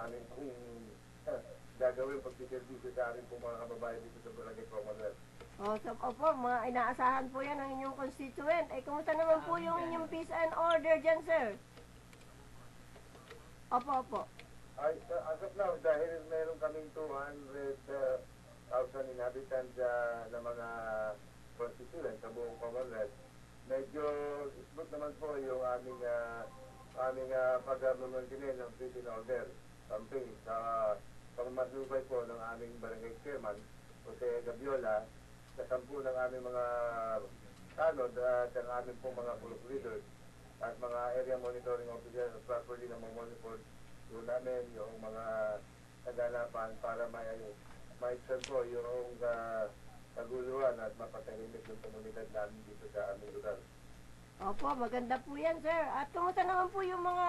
amin pong gagawin pagsiservisyo sa amin pong mga kababayan dito sa Barangay Commonwealth. Opo, mga inaasahan po yan ng inyong constituent. Kumusta naman po yung inyong peace and order dyan, sir? Opo. As of now, dahil meron kaming 200,000 inhabitants na mga constituents sa buong Commonwealth, medyo smooth naman po yung aming pag-maintain ng peace and order campaign sa pagmasubay po ng aming barangay chairman, Jose Gabiola, sa 10 ng aming mga tanod at ang aming pong mga group leaders at mga area monitoring officers properly na monitor po namin yung mga kaganapan para ma-serve po yung kaguluhan at mapatahimik yung komunidad namin dito sa aming lugar. Opo, maganda po yan, sir. At kumusta naman po yung mga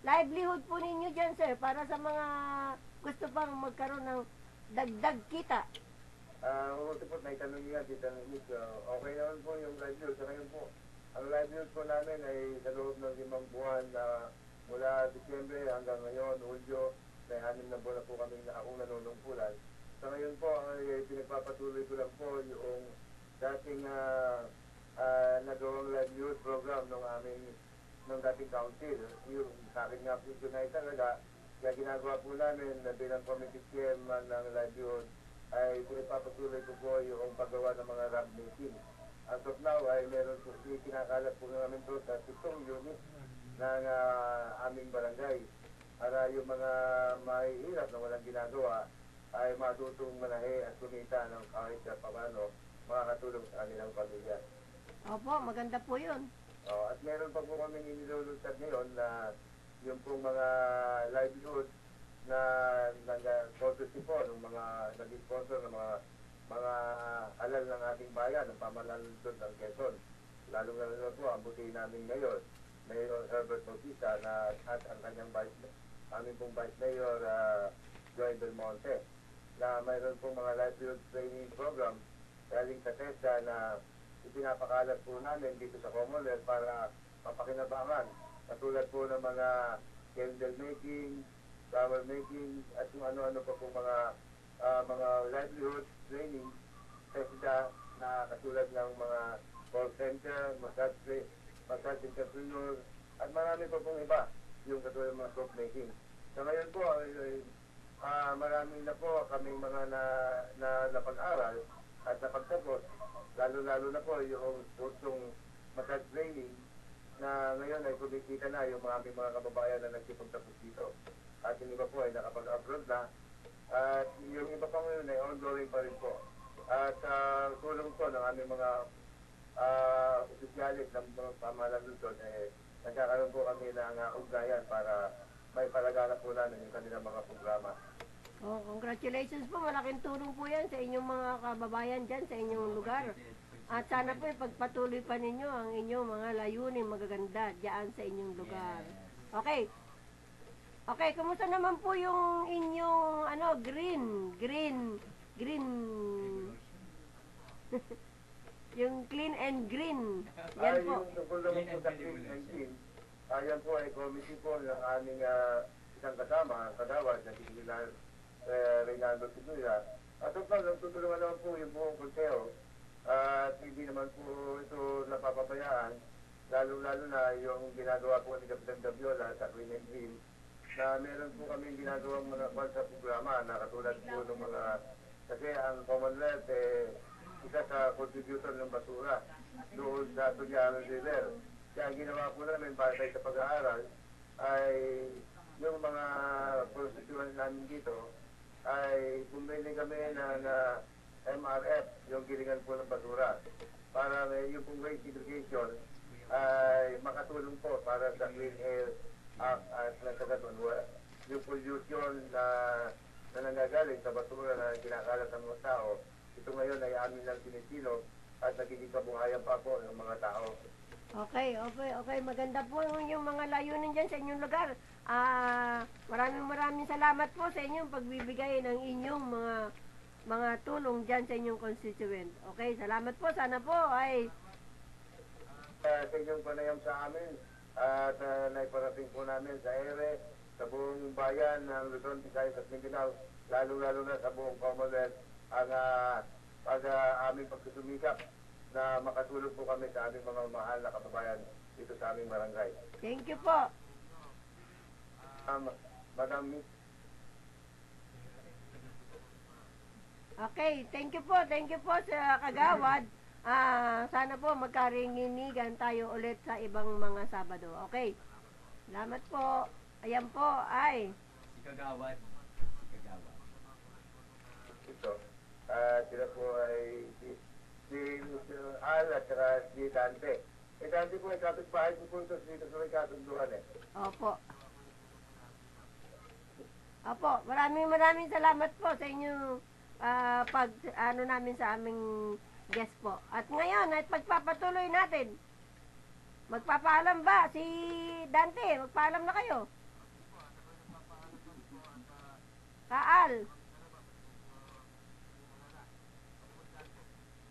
livelihood po ninyo dyan, sir, para sa mga gusto pang magkaroon ng dagdag kita? Mabuti po, naitanong niya, Tita Nick, okay naman po yung livelihood. Sa ngayon po, ang livelihood po namin ay sa loob ng 5 buwan mula Disyembre hanggang ngayon, Hulyo, may 6 na buwan na po kami akong nanunungkulan. Sa ngayon po, pinagpapatuloy ko lang po yung dating nagawang livelihood program ng dating council. Yung sa akin nga po ito na italaga, kaya ginagawa po namin na bilang committee chairman ng livelihood ay pinagpapatuloy ko po yung paggawa ng mga rag meeting. As of now ay meron po kinakalat po namin po sa 7 unit ng aming barangay para yung mga mahihirap na walang ginagawa ay matutong manahe at kumita ng kahit paano makakatulong sa kanilang pamilya. Opo, maganda po yun. At meron pa po kami inilulunsad ngayon na yung pong mga livelihood na nag-courtesy po ng mga nag-sponsor ng mga halal ng ating bayan, ng pamalalungsod ng Quezon. Lalo-lalo na po, ang buti namin ngayon, Mayor Herbert Bautista at ang kanyang aming pong Vice Mayor Joy Belmonte, na mayroon pong mga livelihood training program galing sa TESDA na ipinapakalat po namin dito sa Commonwealth para mapakinabangan. Katulad po ng mga candle making, flower making, at kung ano-ano pa po mga livelihood training TESDA na katulad ng mga call center, massage entrepreneur, at marami pa pong iba, yung katulad ng mga soap making. So ngayon po, marami na po kaming mga napag-aral at napagtapos, lalo-lalo na po yung kursong massage training na ngayon ay kumikita na yung mga kababayan na nagsipagtapos dito. At yung iba po ay nakapag-abroad na, at yung iba pa ngayon ay ongoing pa rin po. At tulong po ng aming mga opisyalis ng mga pamahalaan lungsod, nagkakaroon po kami ng ugnayan para may palaganap po namin yung kanilang mga programa. Congratulations po. Malaking tulong po yan sa inyong mga kababayan dyan sa inyong lugar. At sana po ipagpatuloy pa ninyo ang inyong mga layunin magaganda dyan sa inyong lugar. Okay, kumusta naman po yung inyong green yung clean and green. Yan po. Yung tungkol naman po sa clean and green, yan po ay committee po ng aming isang kasama, kagawad na si Reynaldo Tibuya. At tutulungan naman po yung buong konseho. At hindi naman po ito napapabayaan, lalo-lalo na yung ginagawa po ni Kapitan Gabiola sa Clean and Green, na meron po kami ginagawang mga sa programa na katulad po ng mga, kasi ang Commonwealth isa sa contributor ng basura doon sa Tugyano River. Kaya ang ginawa po namin para sa pag-aaral ay yung mga constituents namin dito ay bumili kami ng MRF, yung gilingan po ng basura, para yung pong waste segregation ay makatulong po para sa Clean Air Act at nagkagaton yung pollution na nanggagaling sa basura na kinakalat ng mga tao. Ito ngayon ay amin lang sinisilog at nagiging kabuhayan pa po ng mga tao. Okay. Maganda po yung mga layunin dyan sa inyong lugar. Maraming salamat po sa inyong pagbibigay ng inyong mga tulong dyan sa inyong constituent. Okay, salamat po. Sana po ay sa inyong panayam sa amin at naiparating po namin sa ere sa buong bayan ng Luzon, Visayas at Mindanao, lalo-lalo na sa buong Commonwealth, ang aming pagsusumikap na makatulong po kami sa aming mga mahal na kababayan dito sa aming barangay. Thank you po. Madam Okay, thank you po sa Kagawad. Sana po magkaringinigan tayo ulit sa ibang mga Sabado. Okay, salamat po. Ayan po, ay. Si Kagawad. ito. Sila po ay si Mr. Al at saka si Dante. Dante po ay kapitbahay po puntos dito sa may kasunduan eh. Opo. Opo, maraming salamat po sa inyong namin sa aming guest po. At ngayon, at pagpapatuloy natin. Magpapaalam ba si Dante? Magpaalam na kayo. Kaal.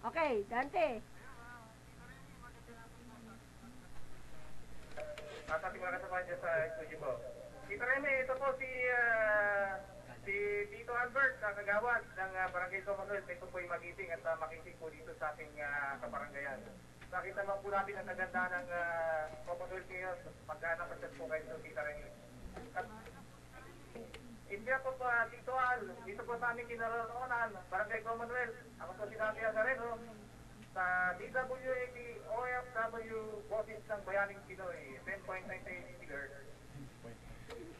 Okay, Dante. Ating mga kasama dyan sa studio mo. Tito Remy, ito po si Tito Albert, kagawad ng Barangay Commonwealth. Ito po yung magiting at makiting po dito sa ating kabarangayan. Nakita naman po natin ang kagandahan ng Commonwealth ngayon. Magkanapasyat po kayo sa Tito Remy. At India po po, Tito Al, dito po sa aming kinaroonan, Barangay Commonwealth. Ako po si Dante Azareno sa DWAD OFW Boses ng Bayaning Pinoy, 10.98 figure.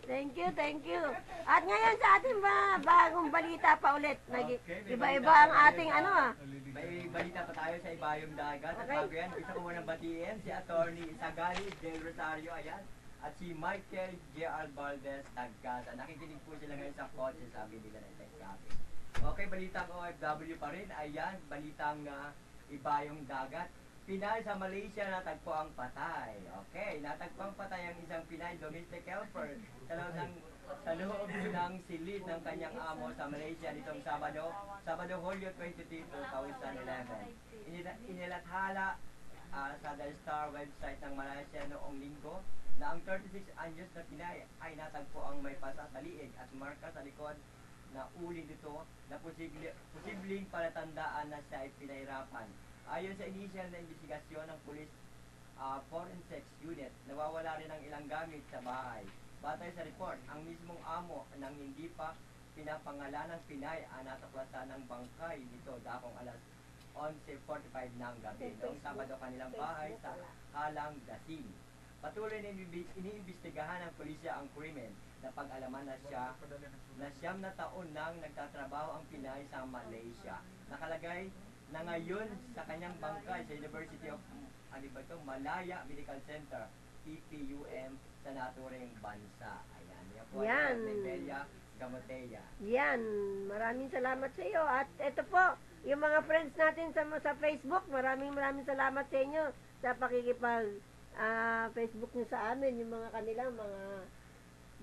Thank you. At ngayon sa ating mga bagong balita pa ulit. Iba-iba ang ating May balita pa tayo sa ibayong dagat. At bago yan, gusto ko munang batiin si Attorney Isagani Del Rosario, ayan. At si Michael J.R. Valdez, Tagkasa. Nakikinig po sila ngayon sa kotse, sabi nila ng Tagkasa. Okay, balitang OFW pa rin. Ayan, balitang ibayong dagat. Pinay sa Malaysia natagpo ang patay. Okay, natagpo ang patay ang isang Pinay domestic helper sa loob ng silid ng kanyang amo sa Malaysia nitong Sabado, Hulyo 23, 2011. Inilathala sa The Star website ng Malaysia noong linggo na ang 36 anyos na Pinay ay natagpo ang may pasa sa liig at marka sa likod na uli nito na posibleng palatandaan na siya ay pinahirapan. Ayon sa initial na investigasyon ng Police Forensics Unit, nawawala rin ang ilang gamit sa bahay. Batay sa report, ang mismong amo ng hindi pa pinapangalan ng Pinay ang natuklasan ng bangkay nito dakong alas 11:45 ng gabi noong Sabado kanilang bahay sa Halang Dasim. Patuloy na iniimbestigahan ng pulisya ang krimen na pag-alaman na siyam na taon nang nagtatrabaho ang Pinay sa Malaysia. Nakalagay na ngayon sa kanyang bangkay sa University of Malaya Medical Center, PPUM, sa naturing bansa. Ayan, yan po yan. Nevelia Gamoteya. Yan, maraming salamat sa iyo. At ito po, yung mga friends natin sa Facebook, maraming salamat sa inyo sa pakikipag Facebook nyo sa amin, yung mga kanilang mga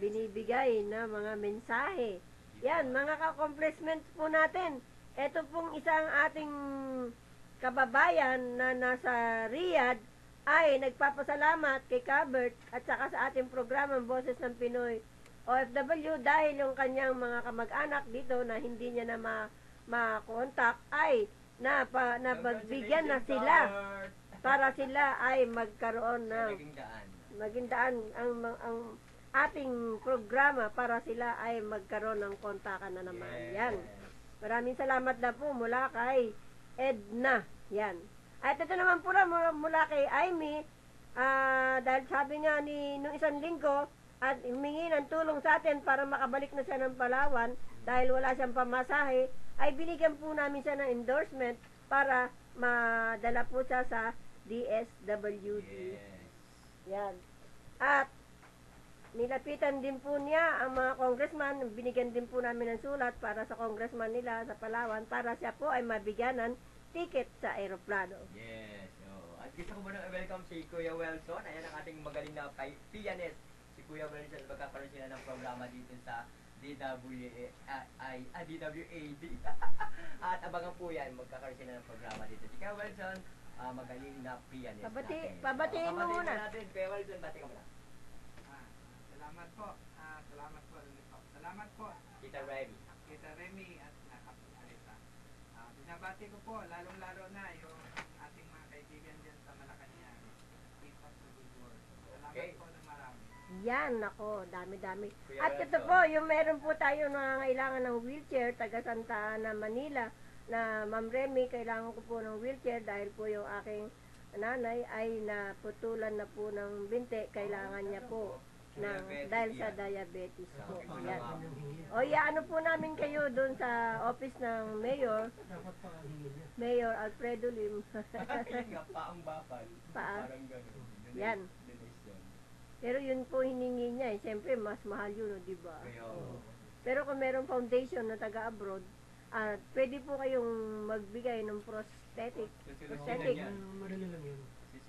binibigay na mga mensahe. Yan, mga ka-compliments po natin. Ito pong isang ating kababayan na nasa Riyadh ay nagpapasalamat kay Kabert at saka sa ating programang Boses ng Pinoy OFW dahil yung kanyang mga kamag-anak dito na hindi niya na ma-contact ay napagbigyan na sila para sila ay magkaroon ng maging daan ang ating programa para sila ay magkaroon ng kontakan na naman. Yan. Maraming salamat na po mula kay Edna. Yan. At ito naman po mula kay Amy, dahil sabi nga nung isang linggo, at humingi ng tulong sa atin para makabalik na siya ng Palawan dahil wala siyang pamasahe, ay binigyan po namin siya ng endorsement para madala po siya sa DSWD. Yan. At nilapitan din po niya ang mga congressman, binigyan din po namin ng sulat para sa congressman nila sa Palawan para siya po ay mabigyan ng ticket sa aeroplano. Yes. At gusto ko muna welcome si Kuya Welson. Ayan ang ating magaling na pianist. Si Kuya Welson, magkakaroon sila ng programa dito sa DWAD. At abangan po yan, magkakaroon sila ng programa dito. Si Kuya Welson, magaling na pianist natin. Pabatiin mo muna. Kuya Welson, bati ka muna. Salamat po. Salamat po. Salamat po. Tita Remy. Kita Remy at nakapasalita. Binabati ko po, lalong-lalo na yung ating mga kaibigan dyan sa Malacanang. Keep up the good work. Salamat Okay. po na marami. Yan, nako, dami-dami. Kuya At ito Renzo. po, yung meron po tayo na kailangan ng wheelchair, taga Santa Ana, Manila, na Ma'am Remy, kailangan ko po ng wheelchair dahil po yung aking nanay ay naputulan na po ng binti, kailangan niya po ng, dahil sa diabetes po. Yan. O ano po namin kayo doon sa office ng Mayor, Mayor Alfredo Lim. Ayun nga, paang bakal. Paa. Parang gano'n. Yan. Donation. Pero yun po hiningi niya, siyempre mas mahal yun, di ba? Kaya, Pero kung merong foundation na taga-abroad, pwede po kayong magbigay ng prosthetic. susunusinan niya. Madali lang yun.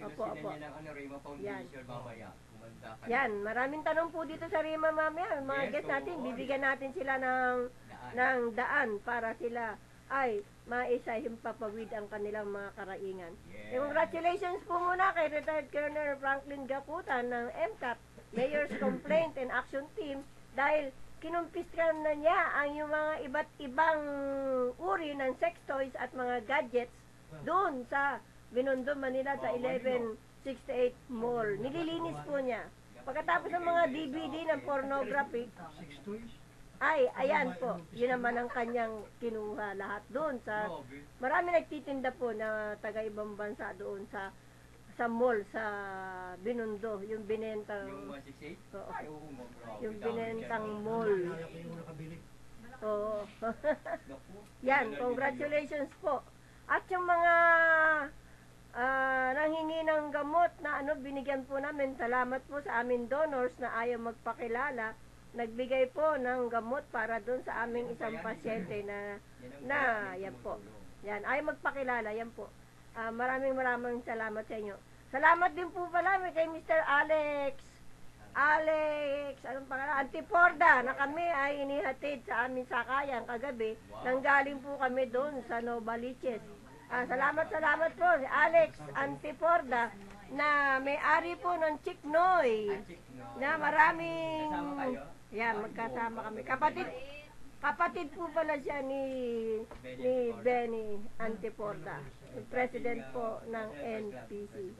Opo, Susunusinan opo. niya ng Rema Foundation mamaya. Kumanda ka. Yan, maraming tanong po dito sa Rima mamaya. Mga Yes, guest natin, oo. bibigyan natin sila ng daan para sila ay maisahimpapawid ang kanilang mga karaingan. Yes. Congratulations po muna kay retired Colonel Franklin Gaputan ng MCAP, Mayor's Complaint and Action Team, dahil kinumpiskan na niya ang yung mga iba't ibang uri ng sex toys at mga gadgets doon sa Binondo, Manila sa 1168 Mall. Nililinis po niya. Pagkatapos ng mga DVD ng pornography, Six toys? ay, ayan po, yun naman ang kanyang kinuha lahat doon sa, Grabe. marami nagtitinda po na taga ibang bansa doon sa mall sa Binondo, yung binentang, Yung 168? Oo. Ay, oo, grabe. yung Dami binentang dyan. mall. Nalala ko yung nakabili. Oo. Naku. Yan, congratulations po. At yung mga nanghingi ng gamot na binigyan po namin, salamat po sa aming donors na ayaw magpakilala. Nagbigay po ng gamot para doon sa aming isang pasyente na yan po. Yan, ayaw magpakilala, yan po. Maraming salamat sa inyo. Salamat din po pala kay Mr. Alex, anong pangalan? Antiporda, na kami ay inihatid sa aming sakayan kagabi. Wow. Nanggaling po kami doon sa Novaliches. Salamat po si Alex Antiporda na may-ari po ng Chiknoy. Na maraming Kasama kayo? yan, magkasama kami. Kapatid po pala siya ni Benny Antiporda, yung president po ng NPC.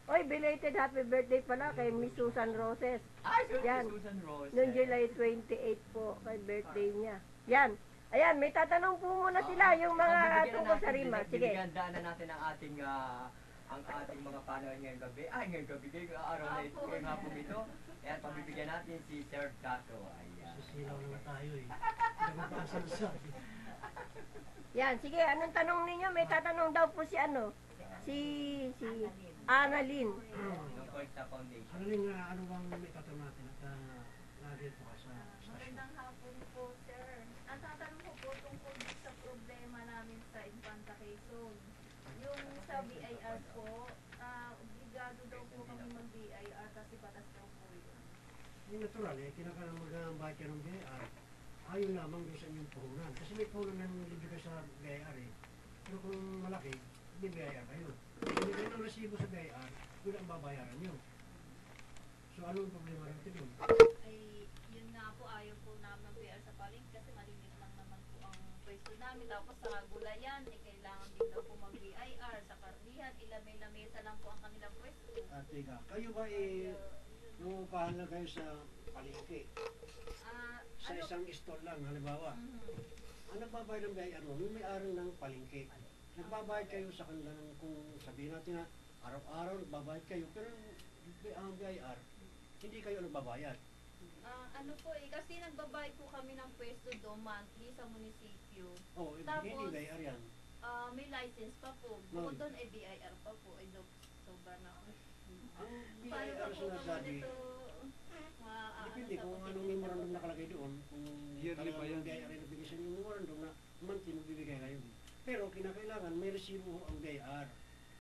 Oy, belated happy birthday pala kay Miss Susan Roses. Ay, Yan. Susan Rose. Noong July 28 po, kay birthday niya. Yan. Ayan, may tatanong po muna sila yung mga tungkol sa Rima. Sige. Bibigyan na natin ang ating mga panahon ngayong gabi. Ay, ngayong gabi, ngayong araw na ito, ngayong hapon ito. Ayan, pabibigyan natin si Sir Tato. Ayan. Sisilaw naman tayo eh. Hindi magpasal. Yan, sige, anong tanong ninyo? May tatanong daw po si si Annalyn. Tungkol sa foundation. Ano yung ano bang may tatanong natin at natin po sa stasyon? Magandang hapon po, sir. Ang tatanong ko po tungkol sa problema namin sa Infanta Quezon. Yung sa BIR po, obligado daw po kami mag-BIR kasi batas daw po yun. Yung natural eh, kinakalaman ka ng BIR, ayon lamang doon sa inyong puhunan. Kasi may puhunan ng libre ka sa BIR eh. Pero kung malaki, may BIR kayo. Kung may ng resibo sa BIR, yun ang babayaran nyo. So ano yung problema natin yun? Ay, yun nga po, ayaw po namin ng BIR sa palengke kasi malinis lang naman po ang pwesto namin. Tapos sa gulayan, kailangan din daw po mag-BIR. Sa karnihan, ilamay-lamesa lang po ang kanilang pwesto. Teka, kayo ba eh, nungupahan lang kayo sa palengke? Sa isang stall lang, halimbawa. Ang nagbabayad ng BIR mo, yung may-ari ng palengke. Nagbabayad kayo sa kanila ng, kung sabihin natin na araw-araw nagbabayad kayo, pero ang BIR, hindi kayo nagbabayad. Ano po kasi nagbabayad po kami ng pwesto doon monthly sa munisipyo. Oh, Tapos, hindi BIR yan. May license pa po. Bukod doon ay BIR pa po. Ay, sobra na. Ang Paano BIR pa po kami sinasabi, dito? depende kung anong memorandum nakalagay doon. Kung Yearly ba yan? BIR ay nabigay sa inyo memorandum na monthly magbibigay kayo. Pero kinakailangan may resibo ang BIR.